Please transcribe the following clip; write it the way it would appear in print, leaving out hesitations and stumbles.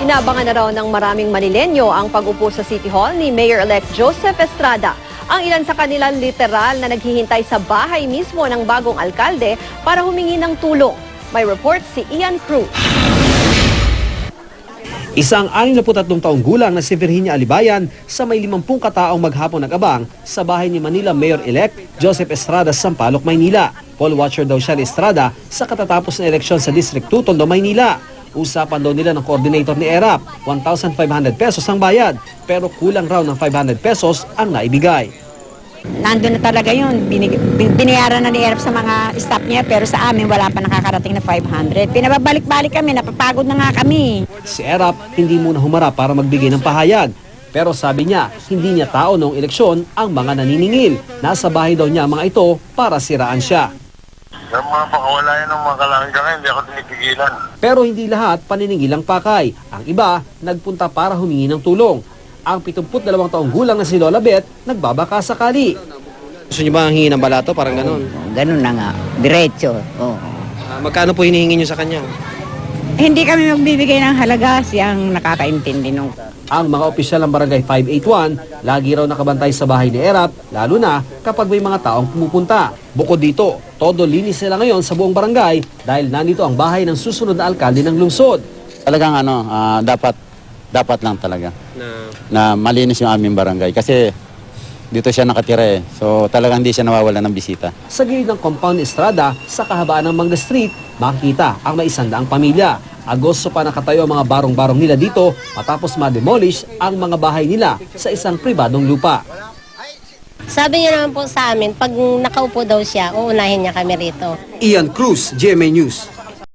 Inaabangan na raw ng maraming Manilenyo ang pag-upo sa City Hall ni Mayor-elect Joseph Estrada. Ang ilan sa kanila literal na naghihintay sa bahay mismo ng bagong alkalde para humingi ng tulong. May report si Ian Cruz. Isang 63 taong gulang na si Virginia Alibayan sa may 50 kataong maghapon nag-abang sa bahay ni Manila Mayor-elect Joseph Estrada sa Sampaloc, Maynila. Poll watcher daw siya ni Estrada sa katatapos na eleksyon sa District 2, Tondo, Maynila. Usapan daw nila ng coordinator ni ERAP, 1,500 pesos ang bayad, pero kulang raw ng 500 pesos ang naibigay. Nandun na talaga yun. Binayaran na ni ERAP sa mga staff niya, pero sa amin wala pa nakakarating na 500. Pinababalik-balik kami, napapagod na nga kami. Si ERAP hindi muna humarap para magbigay ng pahayag. Pero sabi niya, hindi niya tao noong eleksyon ang mga naniningil. Nasa bahay daw niya ang mga ito para siraan siya. Yung mga pakawala yan ng mga kalanggang, hindi ako tinipigilan. Pero hindi lahat paniningil ang pakay. Ang iba, nagpunta para humingi ng tulong. Ang 72 taong gulang na si Lola Beth, nagbabaka sakali. Gusto niyo ba hingi ng balato? Parang ganon. Ganun na nga. Diretso. Oo. Magkano po hinihingi niyo sa kanya? Hindi kami magbibigay ng halaga, siyang nakakaintindi nung. Ang mga opisyal ng Barangay 581, lagi raw nakabantay sa bahay ni ERAP, lalo na kapag may mga taong pumupunta. Bukod dito, todo linis sila ngayon sa buong barangay dahil nandito ang bahay ng susunod na alkalde ng lungsod. Talagang dapat lang talaga na malinis yung aming barangay kasi dito siya nakatira eh. So talagang hindi siya nawawala ng bisita. Sa gilid ng compound ni Estrada, sa kahabaan ng Mangga Street, makikita ang may 100 pamilya. Agosto pa nakatayo ang mga barong-barong nila dito matapos ma-demolish ang mga bahay nila sa isang pribadong lupa. Sabi niya naman po sa amin, pag nakaupo daw siya, uunahin niya kami rito. Ian Cruz, GMA News.